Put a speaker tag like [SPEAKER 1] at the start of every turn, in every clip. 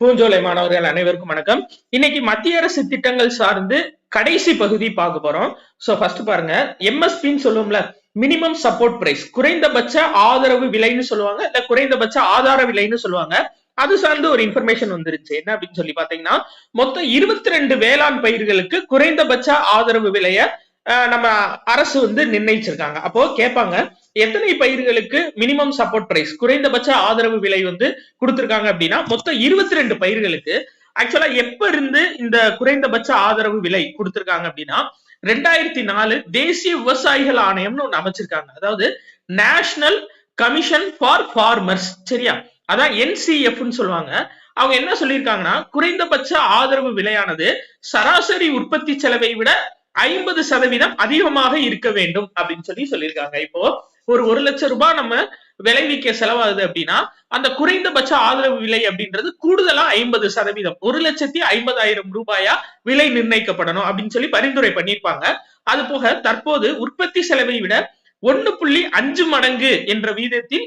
[SPEAKER 1] பூஞ்சோலை மாணவர்கள் அனைவருக்கும் வணக்கம். இன்னைக்கு மத்திய அரசு திட்டங்கள் சார்ந்து கடைசி பகுதி பார்க்க போறோம். சோ ஃபர்ஸ்ட் பாருங்க, எம்எஸ்பின்னு சொல்லுவோம்ல, மினிமம் சப்போர்ட் பிரைஸ், குறைந்தபட்ச ஆதரவு விலைன்னு சொல்லுவாங்க, இல்ல குறைந்தபட்ச ஆதார விலைன்னு சொல்லுவாங்க. அது சார்ந்து ஒரு இன்ஃபர்மேஷன் வந்துருச்சு. என்ன அப்படின்னு சொல்லி பாத்தீங்கன்னா, மொத்தம் 22 வேளாண் பயிர்களுக்கு குறைந்தபட்ச ஆதரவு விலைய நம்ம அரசு நிர்ணயிச்சிருக்காங்க. அப்போ கேட்பாங்க, எத்தனை பயிர்களுக்கு மினிமம் சப்போர்ட் பிரைஸ், குறைந்தபட்ச ஆதரவு விலை கொடுத்திருக்காங்க அப்படின்னா, மொத்தம் 22 பயிர்களுக்கு. ஆக்சுவலா எப்ப இருந்து இந்த குறைந்தபட்ச ஆதரவு விலை கொடுத்திருக்காங்க அப்படின்னா, 2004 தேசிய விவசாயிகள் ஆணையம்னு ஒண்ணு அமைச்சிருக்காங்க. அதாவது நேஷனல் கமிஷன் ஃபார் ஃபார்மர்ஸ், சரியா? அதான் என்சிஎஃப்னு சொல்லுவாங்க. அவங்க என்ன சொல்லியிருக்காங்கன்னா, குறைந்தபட்ச ஆதரவு விலையானது சராசரி உற்பத்தி செலவை விட 50% அதிகமாக இருக்க வேண்டும் அப்படின்னு சொல்லியிருக்காங்க. இப்போ ஒரு 1 லட்சம் ரூபாய் நம்ம விளைவிக்க செலவாகுது அப்படின்னா, அந்த குறைந்தபட்ச ஆதரவு விலை அப்படின்றது கூடுதலா 50%, 1,50,000 ரூபாயா விலை நிர்ணயிக்கப்படணும் அப்படின்னு சொல்லி பரிந்துரை பண்ணியிருப்பாங்க. அது போக தற்போது உற்பத்தி செலவை விட 1.5 மடங்கு என்ற வீதத்தில்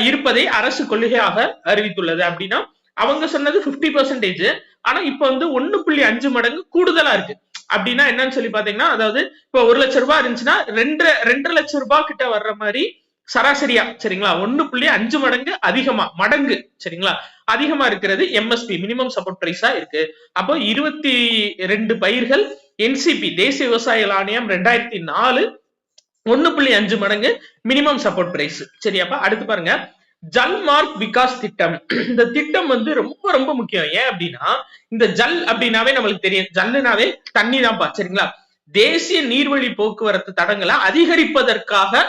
[SPEAKER 1] இருப்பதை அரசு கொள்கையாக அறிவித்துள்ளது. அப்படின்னா அவங்க சொன்னது 50%, ஆனா இப்ப 1.5 மடங்கு கூடுதலா இருக்கு. அப்படின்னா என்னன்னு சொல்லி பாத்தீங்கன்னா, அதாவது இப்ப 1 லட்சம் ரூபாய் இருந்துச்சுன்னா 2 லட்சம் ரூபாய் கிட்ட வர்ற மாதிரி சராசரியா, சரிங்களா, 1.5 மடங்கு அதிகமா, மடங்கு, சரிங்களா, அதிகமா இருக்கிறது எம்எஸ்பி, மினிமம் சப்போர்ட் பிரைஸா இருக்கு. அப்போ 22 பயிர்கள் என்சிபி, தேசிய விவசாயிகள் ஆணையம் 2004 1.5 மடங்கு மினிமம் சப்போர்ட் பிரைஸ். சரியாப்பா? அடுத்து பாருங்க, ஜல் மார்க் விகாஸ் திட்டம். இந்த திட்டம் ரொம்ப ரொம்ப முக்கியம். ஏன் அப்படின்னா, இந்த ஜல் அப்படின்னாவே நம்மளுக்கு தெரியும், ஜல்லுனாவே தண்ணி தான்ப்பா, சரிங்களா? தேசிய நீர்வழி போக்குவரத்து தடங்களை அதிகரிப்பதற்காக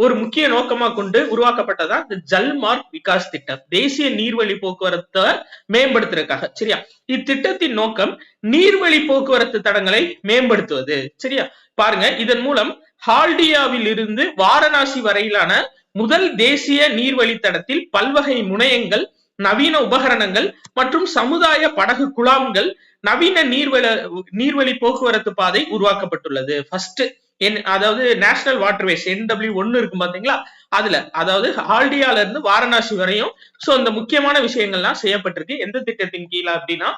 [SPEAKER 1] ஒரு முக்கிய நோக்கமா கொண்டு உருவாக்கப்பட்டதான் இந்த ஜல் மார்க் விகாஸ் திட்டம், தேசிய நீர்வழி போக்குவரத்தை மேம்படுத்துறதுக்காக, சரியா? இத்திட்டத்தின் நோக்கம் நீர்வழி போக்குவரத்து தடங்களை மேம்படுத்துவது, சரியா? பாருங்க, இதன் மூலம் ஹால்டியாவில் இருந்து வாரணாசி வரையிலான முதல் தேசிய நீர்வழித்தடத்தில் பல்வகை முனையங்கள், நவீன உபகரணங்கள் மற்றும் சமுதாய படகு குழாம்கள், நவீன நீர்வழி போக்குவரத்து பாதை உருவாக்கப்பட்டுள்ளது. ஃபர்ஸ்ட் அதாவது நேஷனல் வாட்டர்வேஸ் NW1 இருக்கும் பாத்தீங்களா, அதுல, அதாவது ஹால்டியால இருந்து வாரணாசி வரையும் சோ இந்த முக்கியமான விஷயங்கள்லாம் செய்யப்பட்டிருக்கு. எந்த திட்டத்தின் கீழே அப்படின்னா,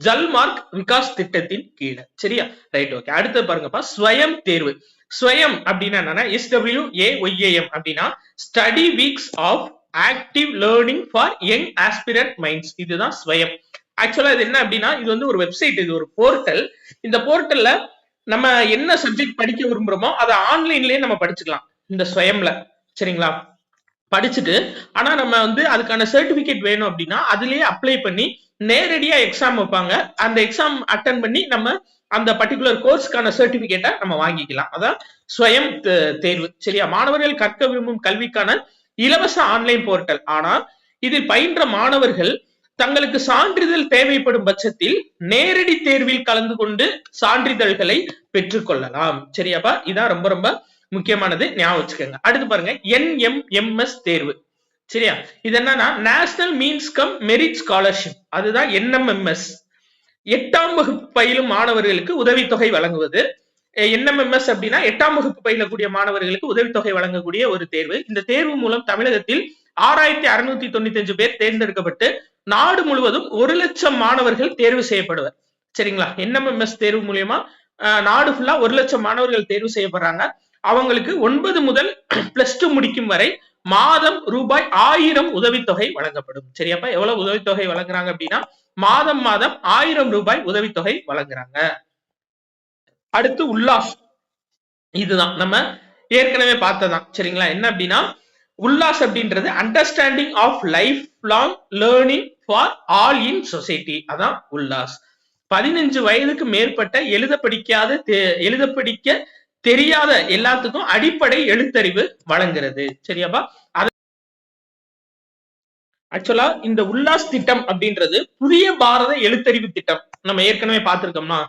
[SPEAKER 1] ஜல்மார்க் விகாஸ் திட்டத்தின் கீழே, சரியா? Right, okay. அடுத்து பாருங்கப்பா, ஸ்வயம் தேர்வு. ஸ்வயம் அப்படின்னா என்னன்னா, SWAYAM அப்படின்னா study weeks of active learning for young aspirant minds. இதுதான் ஸ்வயம். ஆக்சுவலா இது என்ன அப்படின்னா, இது ஒரு வெப்சைட், இது ஒரு போர்ட்டல். இந்த போர்ட்டல்ல நம்ம என்ன சப்ஜெக்ட் படிக்க விரும்புறோமோ அதை ஆன்லைன்லயே நம்ம படிச்சுக்கலாம் இந்த ஸ்வயம்ல, சரிங்களா? படிச்சுட்டு, ஆனா நம்ம அதுக்கான சர்டிபிகேட் வேணும் அப்படின்னா அதுலயே அப்ளை பண்ணி நேரடியா எக்ஸாம் வைப்பாங்க. அந்த எக்ஸாம் அட்டன் பண்ணி நம்ம அந்த பர்டிகுலர் கோர்ஸ்க்கான சர்டிபிகேட்டை நம்ம வாங்கிக்கலாம். அதான் ஸ்வயம் தேர்வு, சரியா? மாணவர்கள் கற்க விரும்பும் கல்விக்கான இலவச ஆன்லைன் போர்ட்டல். ஆனா இதில் பயின்ற மாணவர்கள் தங்களுக்கு சான்றிதழ் தேவைப்படும் பட்சத்தில் நேரடி தேர்வில் கலந்து கொண்டு சான்றிதழ்களை பெற்றுக்கொள்ளலாம், சரியாப்பா? இதான் ரொம்ப ரொம்ப முக்கியமானது, ஞாபகம் வச்சுக்கோங்க. அடுத்து பாருங்க, NMMS தேர்வு, சரியா? இது என்னன்னா, national means come merit scholarship. அதுதான் NMMS. 8ஆம் வகுப்பு பயிலும் மாணவர்களுக்கு உதவித்தொகை வழங்குவது. NMMS அப்படின்னா 8ஆம் வகுப்பு பயிலக்கூடிய மாணவர்களுக்கு உதவித்தொகை வழங்கக்கூடிய ஒரு தேர்வு. இந்த தேர்வு மூலம் தமிழகத்தில் 6695 பேர் தேர்ந்தெடுக்கப்பட்டு நாடு முழுவதும் 1 லட்சம் மாணவர்கள் தேர்வு செய்யப்படுவர், சரிங்களா? NMMS தேர்வு மூலியமா நாடு ஃபுல்லா 1 லட்சம் மாணவர்கள் தேர்வு செய்யப்படுறாங்க. அவங்களுக்கு 9 முதல் +2 முடிக்கும் வரை மாதம் ரூபாய் 1000 உதவித்தொகை வழங்கப்படும், சரியாப்பா? எவ்வளவு உதவித்தொகை வழங்குறாங்க அப்படின்னா, மாதம் 1000 ரூபாய் உதவித்தொகை வழங்குறாங்க. அடுத்து உல்லாஸ். இதுதான் நம்ம ஏற்கனவே பார்த்ததான், சரிங்களா? என்ன அப்படின்னா, உல்லாஸ் அப்படின்றது understanding of life long learning for all in society. அதான் உல்லாஸ். 15 வயதுக்கு மேற்பட்ட எழுத படிக்க தெரியாத எல்லாத்துக்கும் அடிப்படை எழுத்தறிவு வழங்குறது, சரியாப்பா? ஆக்சுவலா இந்த உல்லாஸ் திட்டம் அப்படின்றது புதிய பாரத எழுத்தறிவு திட்டம். நம்ம ஏற்கனவே பார்த்திருக்கோம்னா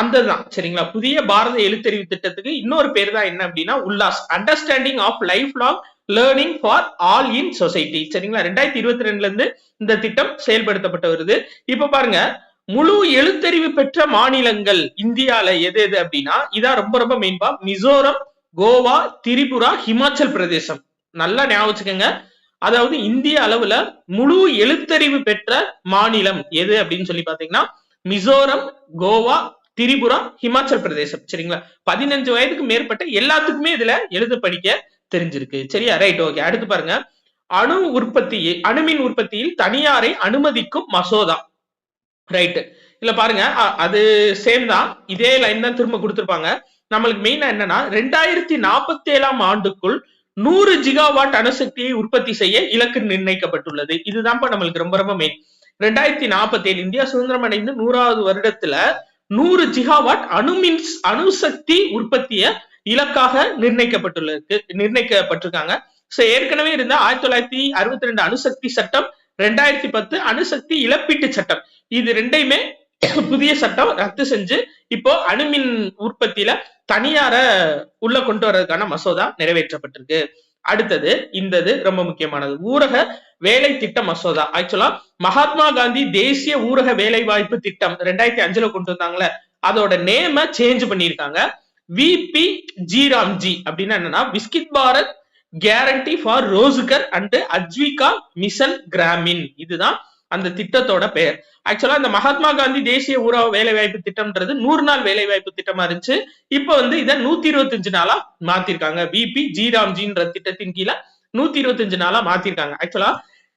[SPEAKER 1] அந்ததான், சரிங்களா? புதிய பாரத எழுத்தறிவு திட்டத்துக்கு இன்னொரு பேர் தான் என்ன அப்படின்னா Ullas, understanding of life long learning for all in society, சரிங்களா? 2022ல இருந்து இந்த திட்டம் செயல்படுத்தப்பட்டு வருது. இப்ப பாருங்க, முழு எழுத்தறிவு பெற்ற மாநிலங்கள் இந்தியால எது எது அப்படின்னா, இதான் ரொம்ப ரொம்ப மெயின்பா, மிசோரம், கோவா, திரிபுரா, ஹிமாச்சல் பிரதேசம். நல்லா ஞாபகம் வச்சுக்கோங்க. அதாவது இந்திய அளவுல முழு எழுத்தறிவு பெற்ற மாநிலம் எது அப்படின்னு சொல்லி பாத்தீங்கன்னா மிசோரம், கோவா, திரிபுரா, ஹிமாச்சல் பிரதேசம். சரிங்களா? 15 வயதுக்கு மேற்பட்ட எல்லாத்துக்குமே இதுல எழுத படிக்க தெரிஞ்சிருக்கு. சரியா? Right, okay. அடுத்து பாருங்க, அணுமின் உற்பத்தியில் தனியாரை அனுமதிக்கும் மசோதா. ரைட். இல்ல பாருங்க, அது சேம் தான், இதே லைன் தான் திரும்ப கொடுத்திருப்பாங்க. நம்மளுக்கு மெயினா என்னன்னா 2047 ஆண்டுக்குள் 100 ஜிகாவாட் அணுசக்தியை உற்பத்தி செய்ய இலக்கு நிர்ணயிக்கப்பட்டுள்ளது. இதுதான் நம்மளுக்கு ரொம்ப ரொம்ப மெயின். 2047 இந்தியா சுதந்திரம் அடைந்து 100வது வருடத்துல 100 ஜிகாவாட் அணுசக்தி உற்பத்திய இலக்காக நிர்ணயிக்கப்பட்டிருக்காங்க. ஏற்கனவே இருந்த 1962 அணுசக்தி சட்டம், 2010 அணுசக்தி இழப்பீட்டு சட்டம், இது ரெண்டையுமே புதிய சட்டம் ரத்து செஞ்சு இப்போ அணுமின் உற்பத்தியில தனியார உள்ள கொண்டு வர்றதுக்கான மசோதா நிறைவேற்றப்பட்டிருக்கு. அடுத்தது இந்தது ரொம்ப முக்கியமானது, ஊரக வேலை திட்ட மசோதா. ஆக்சுவலா மகாத்மா காந்தி தேசிய ஊரக வேலை வாய்ப்பு திட்டம் 2005 கொண்டு வந்தாங்களே, அதோட நேம சேஞ்ச் பண்ணிருக்காங்க. விபி ஜிராம்ஜி அப்படின்னா என்னன்னா விஸ்கித் Bharat guarantee for Rozgar and Ajeevika mission Gramin, இதுதான் அந்த திட்டத்தோட பெயர். ஆக்சுவலா இந்த மகாத்மா காந்தி தேசிய ஊரக வேலை வாய்ப்பு திட்டம்ன்றது 100 நாள் வேலை வாய்ப்பு திட்டமா இருந்துச்சு. இப்ப இதை 125 நாளா மாத்திருக்காங்க. பிபி ஜிராம்ஜின்ற திட்டத்தின் கீழே 125 நாளா மாத்திருக்காங்க. ஆக்சுவலா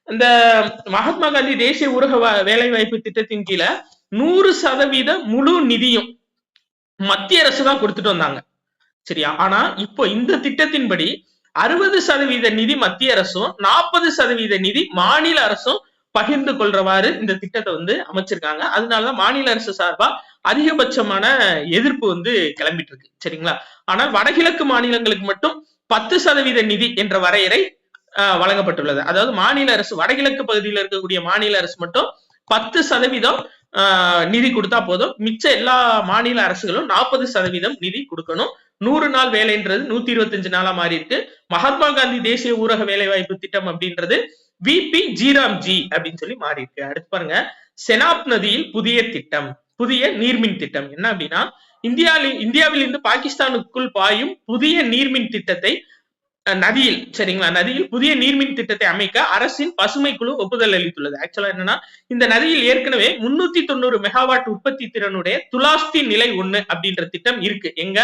[SPEAKER 1] இந்த மகாத்மா காந்தி தேசிய ஊரக வேலை வாய்ப்பு திட்டத்தின் கீழே 100% முழு நிதியும் மத்திய அரசு தான் கொடுத்துட்டு வந்தாங்க. சரியா? ஆனா இப்போ இந்த திட்டத்தின்படி 60% நிதி மத்திய அரசும் 40% நிதி மாநில அரசும் பகிர்ந்து கொள்றவாறு இந்த திட்டத்தை அமைச்சிருக்காங்க. அதனாலதான் மாநில அரசு சார்பா அதிகபட்சமான எதிர்ப்பு கிளம்பிட்டு இருக்கு. சரிங்களா? ஆனால் வடகிழக்கு மாநிலங்களுக்கு மட்டும் 10% நிதி என்ற வரையறை வழங்கப்பட்டுள்ளது. அதாவது மாநில அரசு, வடகிழக்கு பகுதியில் இருக்கக்கூடிய மாநில அரசு மட்டும் 10% நிதி கொடுத்தா போதும், மிச்ச எல்லா மாநில அரசுகளும் 40% நிதி கொடுக்கணும். 100 நாள் வேலைன்றது 125 நாளா மாறி இருக்கு. மகாத்மா காந்தி தேசிய ஊரக வேலை வாய்ப்பு திட்டம் அப்படின்றது விபி ஜிராம்ஜி அப்படின்னு சொல்லி மாறி இருக்கு. அடுத்து பாருங்க, செனாப் நதியில் புதிய திட்டம், புதிய நீர்மின் திட்டம். என்ன அப்படின்னா இந்தியாவில் இருந்து பாகிஸ்தானுக்குள் பாயும் புதிய நீர்மின் திட்டத்தை நதியில், சரிங்களா, நதியில் புதிய நீர்மின் திட்டத்தை அமைக்க அரசின் பசுமை குழு ஒப்புதல் அளித்துள்ளது. ஆக்சுவலா என்னன்னா இந்த நதியில் ஏற்கனவே 390 மெகாவாட் உற்பத்தி திறனுடைய துலாஸ்தி நிலை 1 அப்படின்ற திட்டம் இருக்கு. எங்க?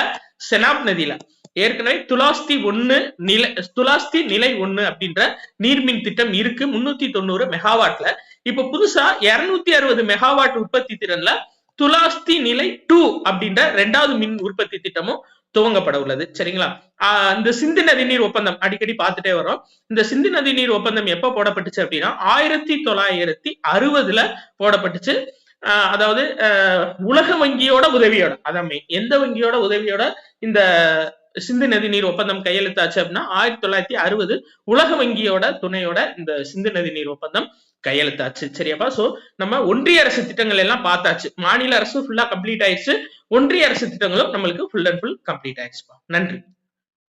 [SPEAKER 1] செனாப் நதியில ஏற்கனவே துலாஸ்தி நிலை 1 அப்படின்ற நீர்மின் திட்டம் இருக்கு 390 மெகாவாட்ல. இப்ப புதுசா 260 மெகாவாட் உற்பத்தி திறன்ல துலாஸ்தி நிலை 2 அப்படின்ற 2வது மின் உற்பத்தி திட்டமும் துவங்கப்பட உள்ளது. சரிங்களா? இந்த சிந்து நதி நீர் ஒப்பந்தம் அடிக்கடி பார்த்துட்டே வரும். இந்த சிந்து நதி நீர் ஒப்பந்தம் எப்ப போடப்பட்டுச்சு அப்படின்னா 1960 போடப்பட்டுச்சு. அதாவது உலக வங்கியோட உதவியோட, அதான் எந்த வங்கியோட உதவியோட இந்த சிந்து நதி நீர் ஒப்பந்தம் கையெழுத்தாச்சு அப்படின்னா 1960 உலக வங்கியோட துணையோட இந்த சிந்து நதி நீர் ஒப்பந்தம் கையெழுத்தாச்சு. சரியாப்பா? சோ நம்ம ஒன்றிய அரசு திட்டங்கள் எல்லாம் பார்த்தாச்சு. மாநில அரசு ஃபுல்லா கம்ப்ளீட் ஆயிடுச்சு, ஒன்றிய அரசு திட்டங்களும் நம்மளுக்கு ஃபுல் அண்ட் ஃபுல் கம்ப்ளீட் ஆயிடுச்சுப்பா. நன்றி.